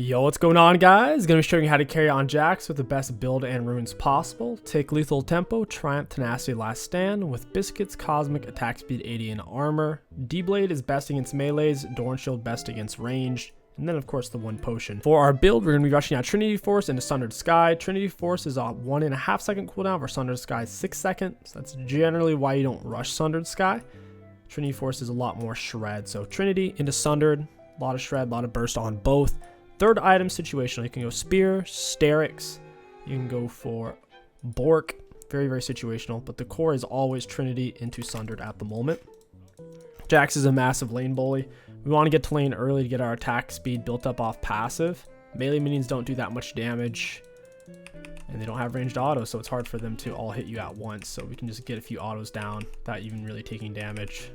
Yo, what's going on, guys? Gonna be showing you how to carry on Jax with the best build and runes possible. Take Lethal Tempo, Triumph, Tenacity, Last Stand with Biscuits, Cosmic, Attack Speed 80, and Armor. D-Blade is best against melees, Dorn Shield best against ranged, and then of course the one potion. For our build, we're gonna be rushing out Trinity Force into Sundered Sky. Trinity Force is a 1.5 second cooldown for Sundered Sky 6 seconds. That's generally why you don't rush Sundered Sky. Trinity Force is a lot more shred. So Trinity into Sundered, a lot of shred, a lot of burst on both. Third item situational, you can go Spear, Sterix, you can go for Bork, very situational, but the core is always Trinity into Sundered at the moment. Jax is a massive lane bully. We want to get to lane early to get our attack speed built up off passive. Melee minions don't do that much damage, and they don't have ranged auto, so it's hard for them to all hit you at once, so we can just get a few autos down without even really taking damage.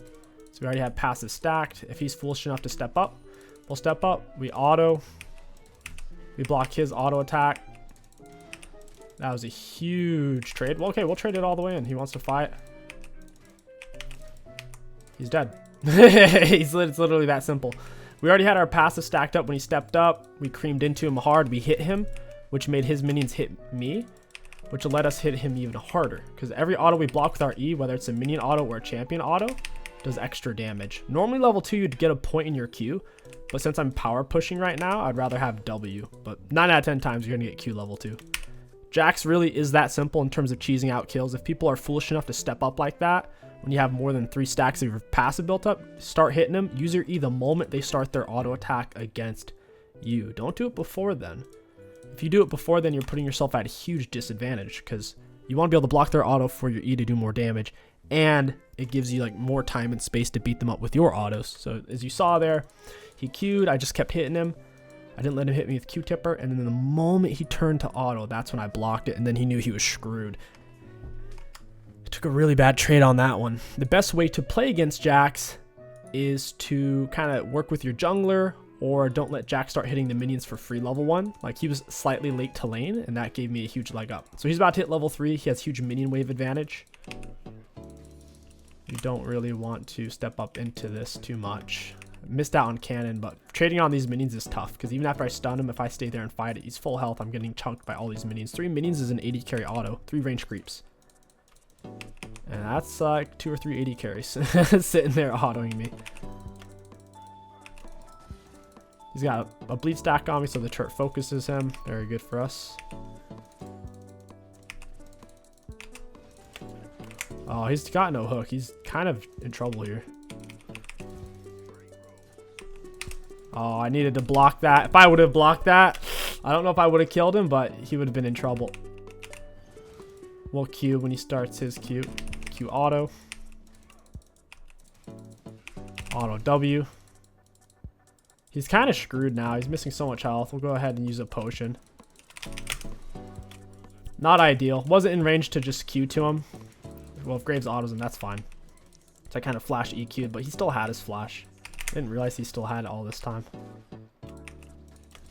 So we already have passive stacked. If he's foolish enough to step up, we'll step up, we auto. We block his auto attack. That was a huge trade. Well, okay, we'll trade it all the way in. He wants to fight. He's dead. It's literally that simple. We already had our passive stacked up when he stepped up. We creamed into him hard. We hit him, which made his minions hit me, which let us hit him even harder. Because every auto we block with our E, whether it's a minion auto or a champion auto, does extra damage. Normally level 2, you'd get a point in your Q. But since I'm power pushing right now, I'd rather have W. But 9 out of 10 times, you're going to get Q level 2. Jax really is that simple in terms of cheesing out kills. If people are foolish enough to step up like that, when you have more than 3 stacks of your passive built up, start hitting them. Use your E the moment they start their auto attack against you. Don't do it before then. If you do it before then, you're putting yourself at a huge disadvantage because you want to be able to block their auto for your E to do more damage. And it gives you like more time and space to beat them up with your autos. So as you saw there, he Q'd, I just kept hitting him. I didn't let him hit me with Q-tipper, and then the moment he turned to auto, that's when I blocked it, and then he knew he was screwed. I took a really bad trade on that one. The best way to play against Jax is to kind of work with your jungler, or don't let Jax start hitting the minions for free level 1. Like, he was slightly late to lane, and that gave me a huge leg up. So he's about to hit level 3. He has huge minion wave advantage. You don't really want to step up into this too much. Missed out on cannon, but trading on these minions is tough because even after I stun him, if I stay there and fight it, he's full health. I'm getting chunked by all these minions. 3 minions is an 80 carry auto, 3 range creeps, and that's like 2 or 3 80 carries sitting there autoing me. He's got a bleed stack on me, so the turret focuses him. Very good for us. Oh, he's got no hook. He's kind of in trouble here. Oh, I needed to block that. If I would have blocked that, I don't know if I would have killed him, but he would have been in trouble. We'll Q when he starts his Q. Q auto. Auto W. He's kind of screwed now. He's missing so much health. We'll go ahead and use a potion. Not ideal. Wasn't in range to just Q to him. Well, if Graves autos him, that's fine. So I kind of flash EQ'd, but he still had his flash. Didn't realize he still had it all this time.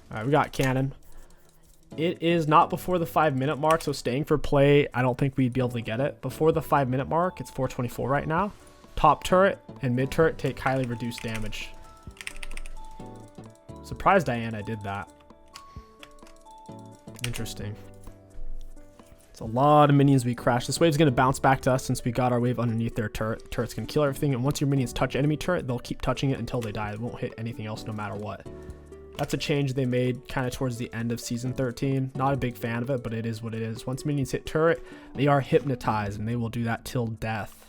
Alright, we got cannon. It is not before the 5-minute mark, so staying for play, I don't think we'd be able to get it. Before the 5-minute mark, it's 4:24 right now. Top turret and mid turret take highly reduced damage. Surprised Diana did that. Interesting. It's a lot of minions we crashed. This wave's going to bounce back to us since we got our wave underneath their turret. Turret's going to kill everything, and once your minions touch enemy turret, they'll keep touching it until they die. They won't hit anything else no matter what. That's a change they made kind of towards the end of Season 13. Not a big fan of it, but it is what it is. Once minions hit turret, they are hypnotized, and they will do that till death.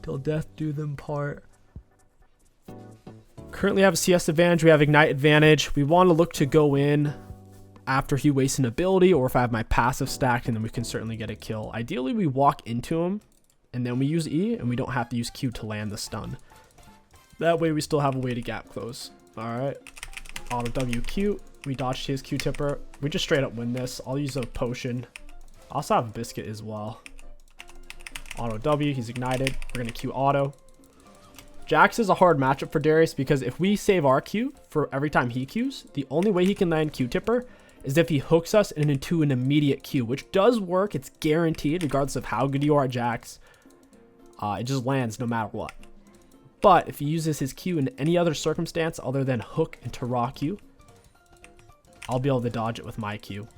Till death do them part. Currently have a CS advantage. We have Ignite advantage. We want to look to go in after he wastes an ability, or if I have my passive stacked, and then we can certainly get a kill. Ideally, we walk into him, and then we use E, and we don't have to use Q to land the stun. That way, we still have a way to gap close. Alright. Auto WQ. We dodged his Q-tipper. We just straight up win this. I'll use a potion. I also have a biscuit as well. Auto W. He's ignited. We're going to Q auto. Jax is a hard matchup for Darius because if we save our Q for every time he Qs, the only way he can land Q-tipper is if he hooks us into an immediate Q, which does work. It's guaranteed, regardless of how good you are at Jax. It just lands no matter what. But if he uses his Q in any other circumstance other than hook into raw Q, I'll be able to dodge it with my Q.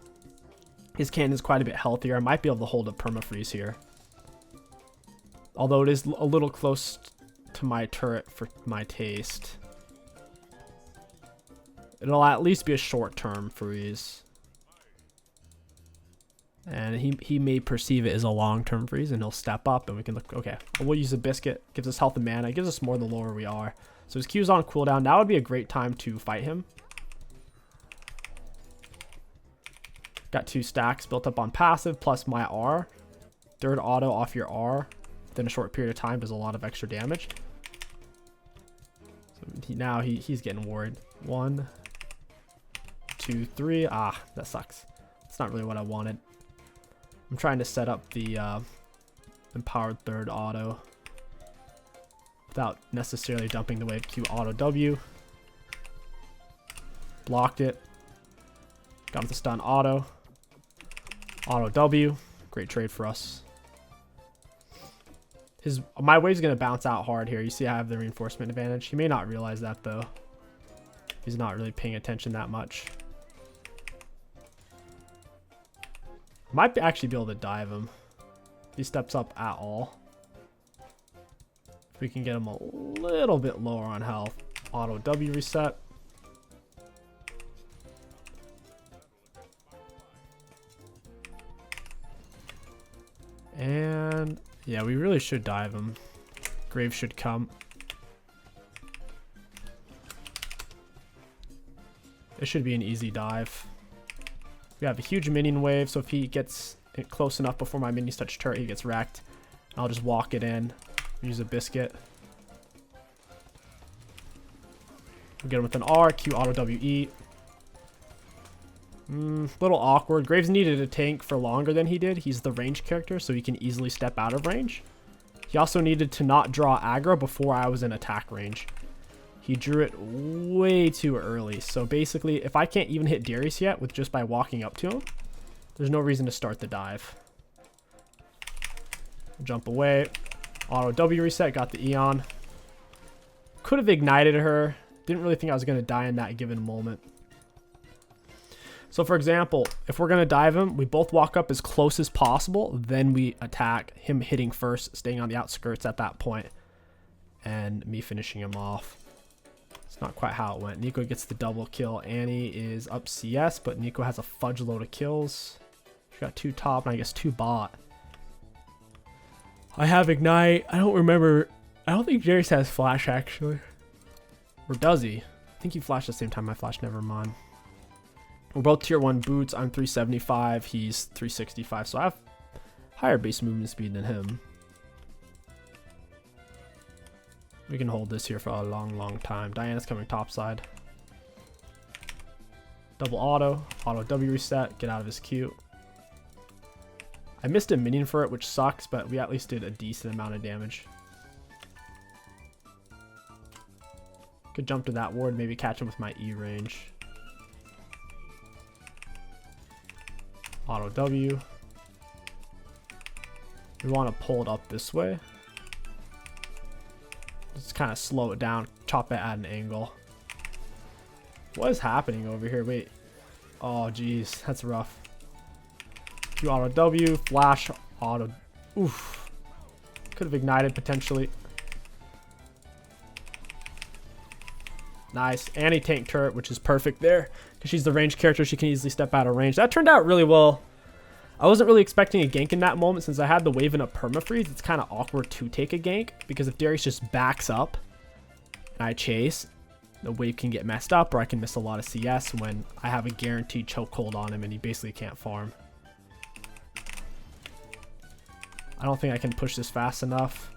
His cannon is quite a bit healthier. I might be able to hold a permafreeze here. Although it is a little close to my turret for my taste. It'll at least be a short-term freeze. And he may perceive it as a long-term freeze, and he'll step up, and we can look. Okay, we'll use a biscuit. Gives us health and mana. It gives us more the lower we are. So his Q's on cooldown. Now would be a great time to fight him. Got 2 stacks built up on passive plus my R. Third auto off your R within a short period of time does a lot of extra damage. So now he's getting worried. 1, 2, 3. Ah, that sucks. It's not really what I wanted. I'm trying to set up the empowered third auto without necessarily dumping the wave Q auto W. Blocked it. Got him to stun auto. Auto W. Great trade for us. My wave's going to bounce out hard here. You see I have the reinforcement advantage. He may not realize that though. He's not really paying attention that much. Might actually be able to dive him if he steps up at all. If we can get him a little bit lower on health. Auto W reset. And yeah, we really should dive him. Grave should come. It should be an easy dive. We have a huge minion wave, so if he gets it close enough before my minions touch turret, he gets wrecked. I'll just walk it in. Use a biscuit. We'll get him with an R, Q auto WE. Little awkward. Graves needed a tank for longer than he did. He's the range character, so he can easily step out of range. He also needed to not draw aggro before I was in attack range. He drew it way too early. So basically, if I can't even hit Darius yet with just by walking up to him, there's no reason to start the dive. Jump away. Auto W reset. Got the Eon. Could have ignited her. Didn't really think I was going to die in that given moment. So for example, if we're going to dive him, we both walk up as close as possible. Then we attack him hitting first, staying on the outskirts at that point, and me finishing him off. It's not quite how it went. Nico gets the double kill. Annie is up CS, but Nico has a fudge load of kills. She got 2 top and I guess 2 bot. I have Ignite. I don't remember. I don't think Darius has Flash actually. Or does he? I think he flashed the same time I flashed. Never mind. We're both tier 1 boots. I'm 375. He's 365. So I have higher base movement speed than him. We can hold this here for a long, long time. Diana's coming topside. Double auto. Auto W reset. Get out of his Q. I missed a minion for it, which sucks, but we at least did a decent amount of damage. Could jump to that ward, maybe catch him with my E range. Auto W. We want to pull it up this way. Just kind of slow it down, chop it at an angle. What is happening over here? Wait. Oh, geez. That's rough. Q auto W, flash, auto. Oof. Could have ignited potentially. Nice. Annie tank turret, which is perfect there. Because she's the range character, she can easily step out of range. That turned out really well. I wasn't really expecting a gank in that moment since I had the wave in a permafreeze. It's kind of awkward to take a gank because if Darius just backs up and I chase, the wave can get messed up or I can miss a lot of CS when I have a guaranteed chokehold on him and he basically can't farm. I don't think I can push this fast enough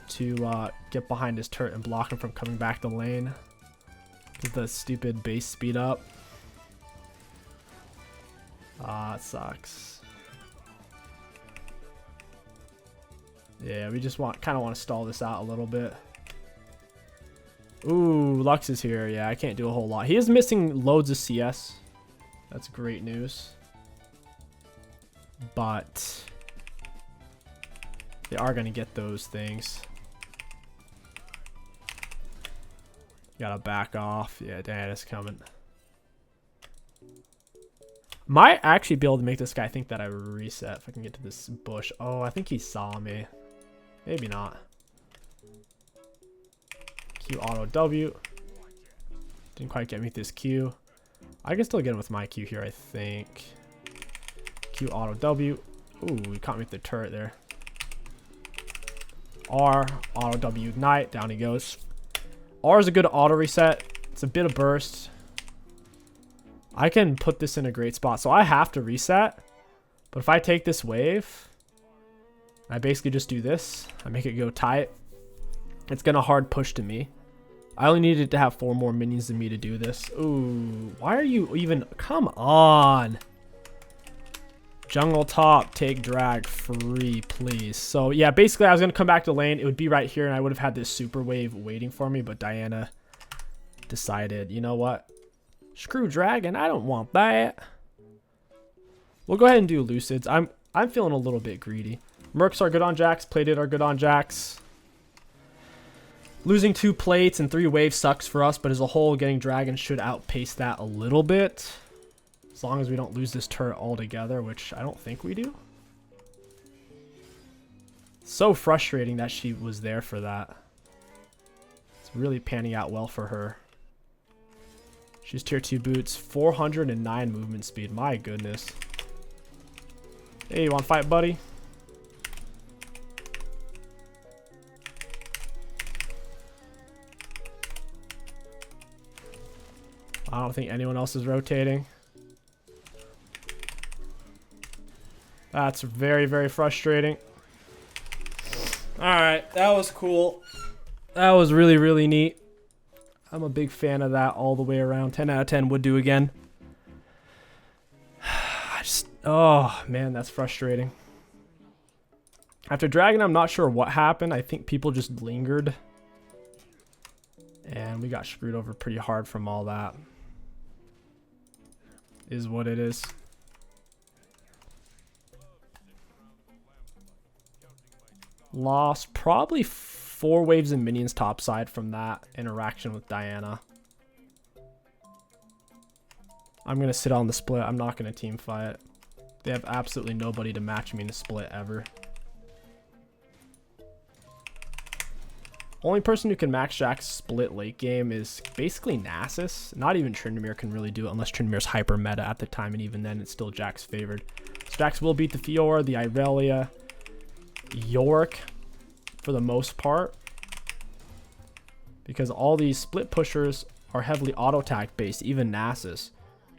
to get behind his turret and block him from coming back to lane. Get the stupid base speed up. Ah, it sucks. Yeah, we just kind of want to stall this out a little bit. Ooh, Lux is here. Yeah, I can't do a whole lot. He is missing loads of CS. That's great news. But they are going to get those things. Gotta back off. Yeah, Darius coming. Might actually be able to make this guy think that I reset if I can get to this bush. Oh, I think he saw me. Maybe not. Q auto W. Didn't quite get me with this Q. I can still get him with my Q here, I think. Q auto W. Ooh, he caught me with the turret there. R, auto W ignite. Down he goes. R is a good auto reset. It's a bit of burst. I can put this in a great spot. So I have to reset. But if I take this wave, I basically just do this. I make it go tight. It's going to hard push to me. I only needed to have 4 more minions than me to do this. Ooh, why are you even... Come on. Jungle top, take drag, free, please. So, yeah, basically, I was going to come back to lane. It would be right here, and I would have had this super wave waiting for me. But Diana decided, you know what? Screw dragon. I don't want that. We'll go ahead and do Lucids. I'm feeling a little bit greedy. Mercs are good on Jax. Plated are good on Jax. Losing 2 plates and 3 waves sucks for us, but as a whole, getting dragon should outpace that a little bit. As long as we don't lose this turret altogether, which I don't think we do. So frustrating that she was there for that. It's really panning out well for her. She's tier 2 boots, 409 movement speed. My goodness. Hey, you want to fight, buddy? I don't think anyone else is rotating. That's very, very frustrating. Alright, that was cool. That was really, really neat. I'm a big fan of that all the way around. 10 out of 10 would do again. Oh, man, that's frustrating. After Dragon, I'm not sure what happened. I think people just lingered. And we got screwed over pretty hard from all that. Is what it is. Lost probably 4 waves and minions topside from that interaction with Diana. I'm going to sit on the split. I'm not going to team fight. They have absolutely nobody to match me in a split ever. Only person who can max Jax split late game is basically Nasus. Not even Tryndamere can really do it unless Tryndamere's hyper meta at the time, and even then it's still Jax favored. So Jax will beat the Fiora, the Irelia, Yorick for the most part. Because all these split pushers are heavily auto attack based, even Nasus.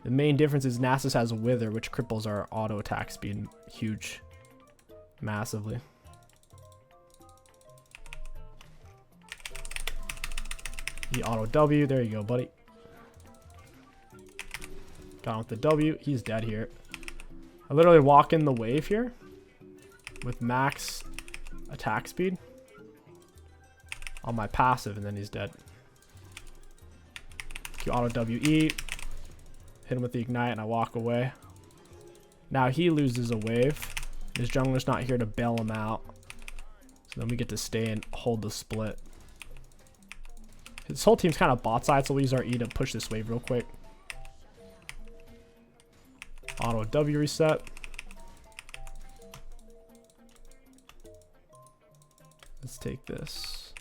The main difference is Nasus has a Wither, which cripples our auto attack speed huge. Massively. The auto W. There you go, buddy. Got him with the W. He's dead here. I literally walk in the wave here with max attack speed on my passive, and then he's dead. Q auto WE. Hit him with the ignite, and I walk away. Now he loses a wave. His jungler's not here to bail him out. So then we get to stay and hold the split. This whole team's kind of bot side, so we'll use our E to push this wave real quick. Auto W reset. Let's take this.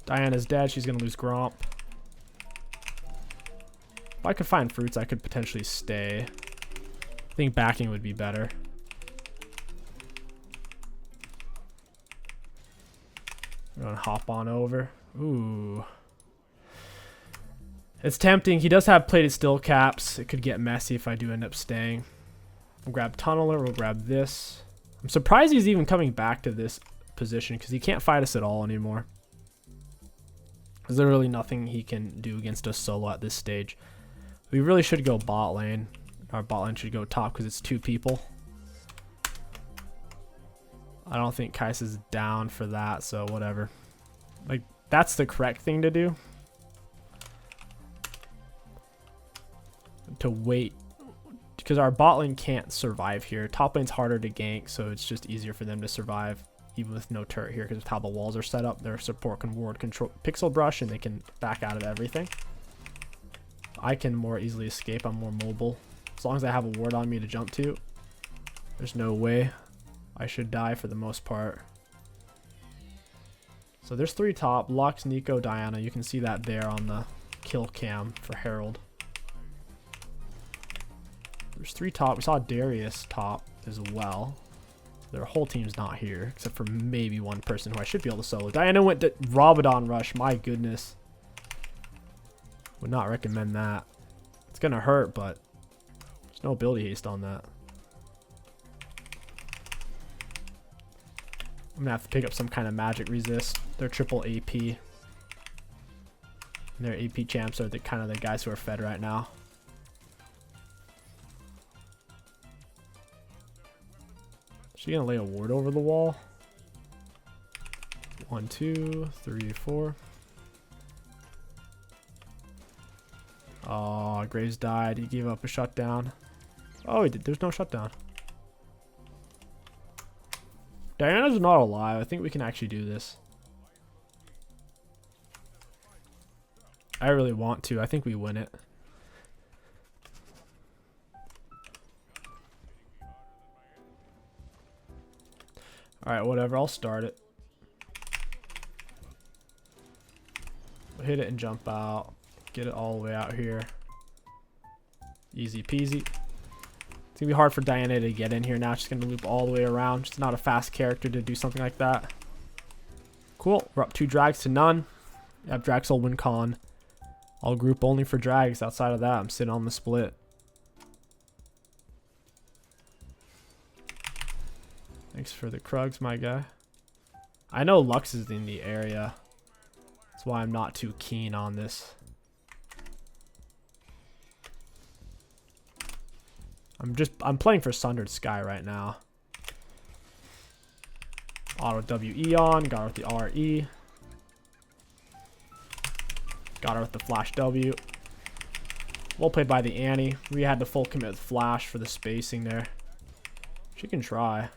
Diana's dead. She's going to lose Gromp. If I could find fruits, I could potentially stay. I think backing would be better. I'm going to hop on over. Ooh. It's tempting. He does have plated still caps. It could get messy if I do end up staying. We'll grab Tunneler. We'll grab this. I'm surprised he's even coming back to this position because he can't fight us at all anymore. There's literally nothing he can do against us solo at this stage. We really should go bot lane. Our bot lane should go top because it's 2 people. I don't think Kais is down for that, so whatever. Like, that's the correct thing to do. To wait. Because our bot lane can't survive here. Top lane's harder to gank, so it's just easier for them to survive. even with no turret here, because of how the walls are set up. Their support can ward control pixel brush, and they can back out of everything. I can more easily escape. I'm more mobile. As long as I have a ward on me to jump to, there's no way I should die for the most part. So there's 3 top. Lux, Nico, Diana. You can see that there on the kill cam for Herald. There's 3 top. We saw Darius top as well. Their whole team's not here, except for maybe one person who I should be able to solo. Diana went to Rabadon Rush. My goodness. Would not recommend that. It's going to hurt, but there's no ability haste on that. I'm going to have to pick up some kind of magic resist. They're triple AP. And their AP champs are the kind of the guys who are fed right now. Is she going to lay a ward over the wall? 1, 2, 3, 4. Oh, Graves died. He gave up a shutdown. Oh, he did. There's no shutdown. Diana's not alive. I think we can actually do this. I really want to. I think we win it. Alright, whatever. I'll start it. We'll hit it and jump out. Get it all the way out here. Easy peasy. It's gonna be hard for Diana to get in here now. She's gonna loop all the way around. She's not a fast character to do something like that. Cool. We're up 2 drags to none. We have Draxel win con. I'll group only for drags. Outside of that, I'm sitting on the split. Thanks for the Krugs, my guy. I know Lux is in the area. That's why I'm not too keen on this. I'm playing for Sundered Sky right now. Auto WE on, got her with the RE. Got her with the Flash W. Well played by the Annie. We had the full commit with Flash for the spacing there. She can try.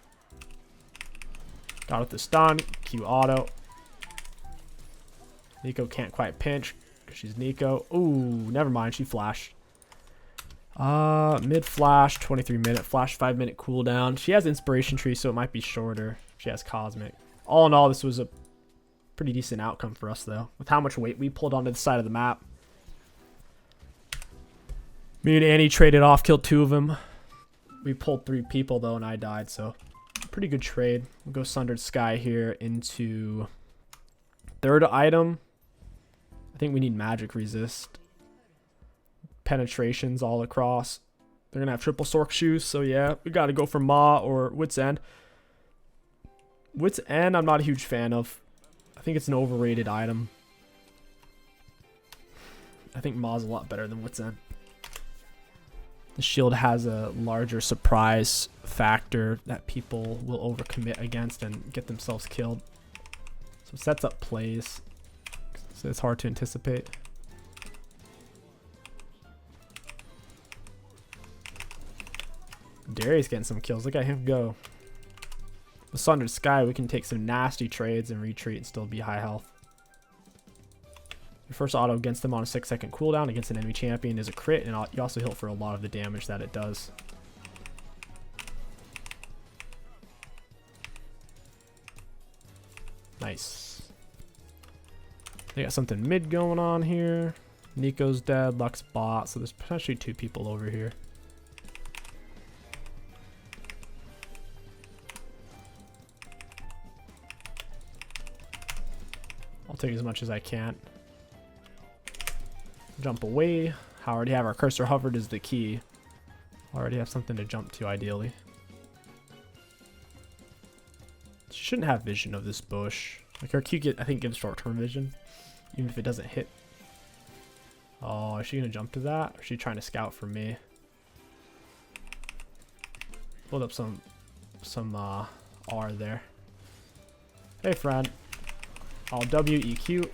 Got her with the stun, Q auto. Nico can't quite pinch because she's Nico. Ooh, never mind, she flashed. Mid flash, 23-minute flash, 5-minute cooldown. She has inspiration tree, so it might be shorter. She has cosmic. All in all, this was a pretty decent outcome for us, though, with how much weight we pulled onto the side of the map. Me and Annie traded off, killed 2 of them. We pulled 3 people though, and I died, so pretty good trade. We'll go Sundered Sky here into 3rd item. I think we need magic resist. Penetrations all across. They're gonna have triple Sork shoes, so yeah, we gotta go for Ma or Wit's End. Wit's End I'm not a huge fan of. I think it's an overrated item. I think Ma's a lot better than Wit's End. The shield has a larger surprise factor that people will overcommit against and get themselves killed. So it sets up plays. So it's hard to anticipate. Darius getting some kills. Look at him go. With Sundered Sky, we can take some nasty trades and retreat and still be high health. Your first auto against them on a 6-second cooldown against an enemy champion is a crit, and you also heal for a lot of the damage that it does. Nice. They got something mid going on here. Nico's dead, Lux bot, so there's potentially 2 people over here. I'll take as much as I can. Jump away. I already have our cursor hovered is the key. Already have something to jump to ideally. She shouldn't have vision of this bush. Like her Q I think gives short-term vision, even if it doesn't hit. Oh, is she gonna jump to that? Or is she trying to scout for me? Build up some R there. Hey friend. I'll WEQ.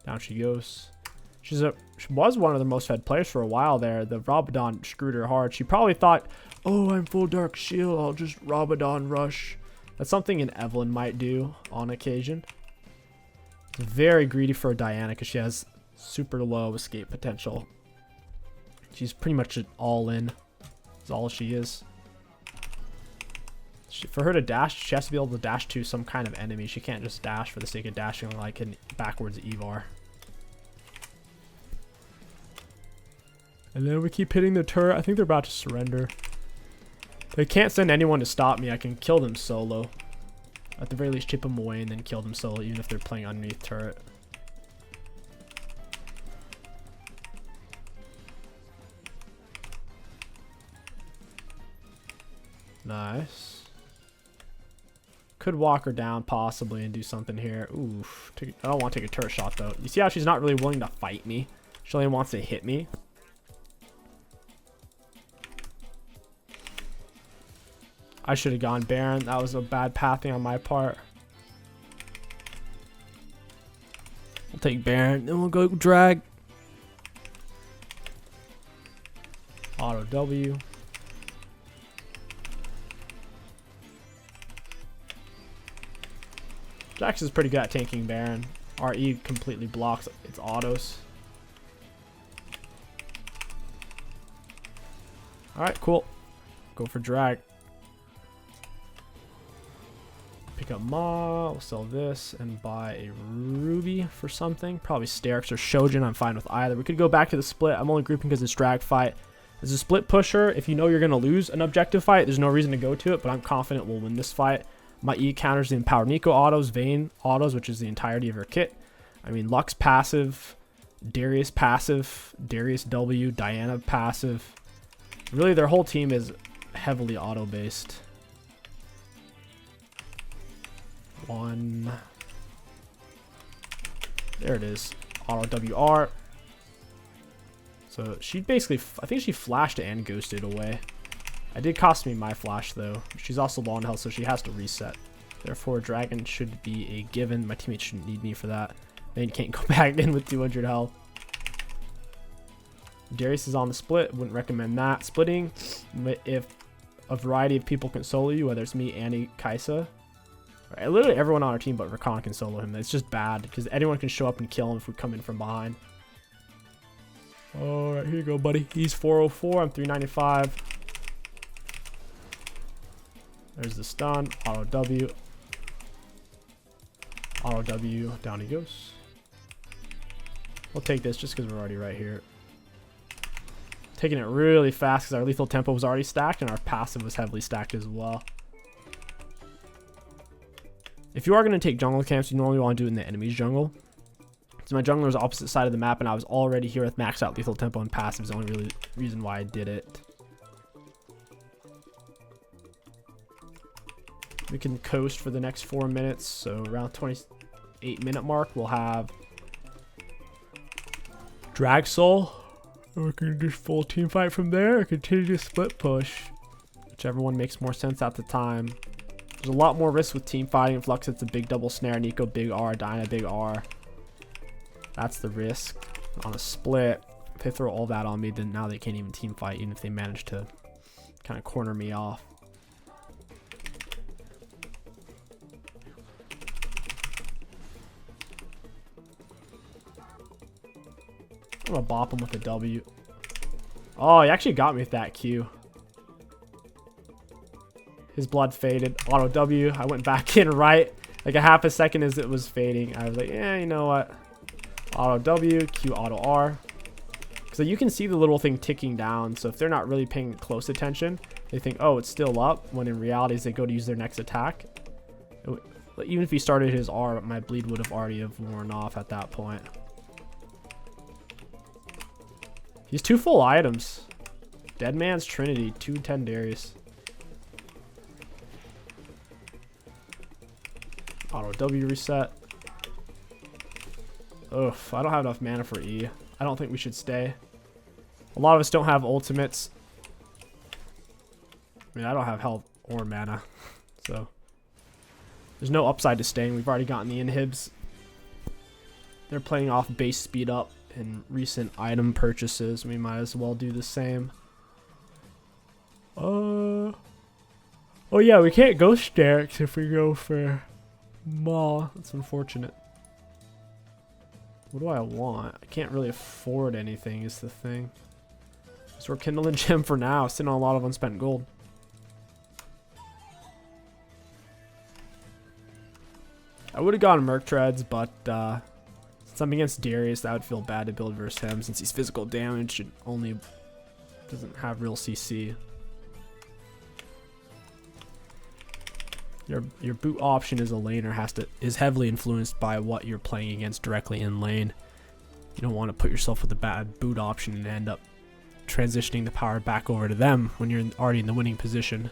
Down she goes. She was one of the most fed players for a while there. The Rabadon screwed her hard. She probably thought Oh, I'm full dark shield. I'll just Rabadon rush. That's something an Evelyn might do on occasion. Very greedy for a Diana because she has super low escape potential. She's pretty much all in. That's all she is. For her to dash, she has to be able to dash to some kind of enemy. She can't just dash for the sake of dashing like an backwards Evar. And then we keep hitting the turret. I think they're about to surrender. They can't send anyone to stop me. I can kill them solo. At the very least, chip them away and then kill them solo, even if they're playing underneath turret. Nice. Could walk her down possibly and do something here. Oof. I don't want to take a turret shot though. You see how she's not really willing to fight me? She only wants to hit me. I should have gone Baron. That was a bad pathing on my part. We'll take Baron. Then we'll go drag. Auto W. Jax is pretty good at tanking Baron. RE completely blocks its autos. Alright, cool. Go for drag. Pick up Ma. We'll sell this and buy a Ruby for something. Probably Sterix or Shojin. I'm fine with either. We could go back to the split. I'm only grouping because it's drag fight. As a split pusher, if you know you're going to lose an objective fight, there's no reason to go to it, but I'm confident we'll win this fight. My E counters the Empowered Nico autos, Vayne autos, which is the entirety of her kit. I mean, Lux passive, Darius passive, Darius W, Diana passive. Really, their whole team is heavily auto-based. One. There it is. Auto WR. So she basically, I think she flashed and ghosted away. It did cost me my flash though. She's also low on health, so she has to reset. Therefore, Dragon should be a given. My teammates shouldn't need me for that. They can't go back in with 200 health. Darius is on the split. Wouldn't recommend that. Splitting, if a variety of people can solo you, whether it's me, Annie, Kaisa. Literally everyone on our team but Rakan can solo him. It's just bad because anyone can show up and kill him if we come in from behind. Alright, here you go, buddy. He's 404. I'm 395. There's the stun. Auto W. Auto W. Down he goes. We'll take this just because we're already right here. Taking it really fast because our lethal tempo was already stacked and our passive was heavily stacked as well. If you are going to take jungle camps, you normally want to do it in the enemy's jungle. So my jungler was opposite side of the map and I was already here with maxed out lethal tempo and passive is the only really reason why I did it. We can coast for the next 4 minutes. So around 28-minute mark, we'll have Drag Soul. Or we can just full team fight from there or continue to split push. Whichever one makes more sense at the time. There's a lot more risk with team fighting. Flux hits a big double snare. Nico big R. Dinah big R. That's the risk. On a split, if they throw all that on me, then now they can't even team fight, even if they manage to kind of corner me off. I'm gonna bop him with a W. Oh, he actually got me with that Q. His blood faded. Auto W. I went back in right. Like a half a second as it was fading. I was like, yeah, you know what? Auto W. Q auto R. So you can see the little thing ticking down. So if they're not really paying close attention, they think, oh, it's still up. When in reality, as they go to use their next attack. Even if he started his R, my bleed would have already worn off at that point. He's 2 full items. Dead Man's Trinity. 210 Darius. Auto W reset. Oof, I don't have enough mana for E. I don't think we should stay. A lot of us don't have ultimates. I mean, I don't have health or mana. So, there's no upside to staying. We've already gotten the inhibs. They're playing off base speed up and recent item purchases. We might as well do the same. Oh yeah, we can't go Starks if we go for Maw. That's unfortunate. What do I want? I can't really afford anything is the thing. So we're kindling gem for now, sitting on a lot of unspent gold. I would have gone Merc Treads, but since I'm against Darius, I would feel bad to build versus him since he's physical damage and only doesn't have real CC. Your boot option as a laner is heavily influenced by what you're playing against directly in lane. You don't want to put yourself with a bad boot option and end up transitioning the power back over to them when you're already in the winning position.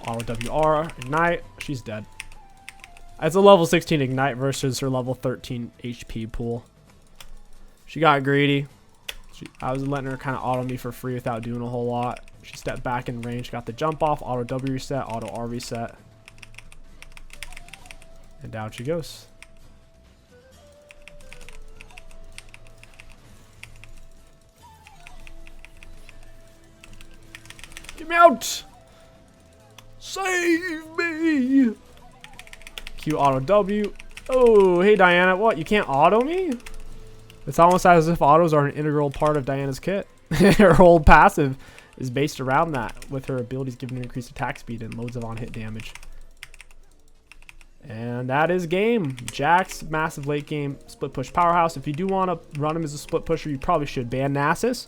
Auto WR, Ignite, she's dead. That's a level 16 Ignite versus her level 13 HP pool. She got greedy. I was letting her kind of auto me for free without doing a whole lot. She stepped back in range, got the jump off, auto W reset, auto R reset. And down she goes. Get me out! Save me! Q auto W. Oh, hey Diana, what? You can't auto me? It's almost as if autos are an integral part of Diana's kit. Her whole passive is based around that, with her abilities giving her increased attack speed and loads of on-hit damage. And that is game. Jax, massive late game split push powerhouse. If you do want to run him as a split pusher, you probably should ban Nasus.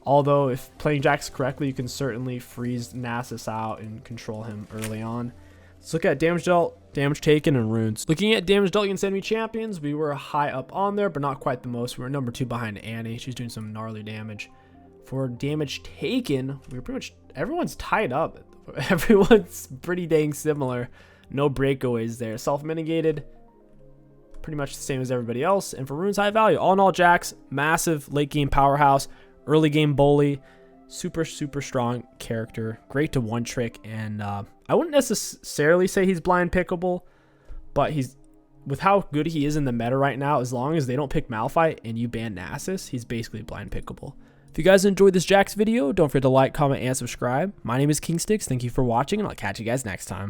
Although, if playing Jax correctly, you can certainly freeze Nasus out and control him early on. Let's look at damage dealt, damage taken, and runes. Looking at damage dealt against enemy champions, we were high up on there, but not quite the most. We were number 2 behind Annie. She's doing some gnarly damage. For damage taken, we were pretty much, everyone's tied up. Everyone's pretty dang similar. No breakaways there. Self-mitigated, pretty much the same as everybody else. And for runes, high value. All in all, Jax, massive late game powerhouse, early game bully, super strong character, great to one trick, and I wouldn't necessarily say he's blind pickable, but he's, with how good he is in the meta right now, as long as they don't pick Malphite and you ban Nasus, he's basically blind pickable. If you guys enjoyed this Jax video, don't forget to like, comment, and subscribe. My name is Kingsticks. Thank you for watching, and I'll catch you guys next time.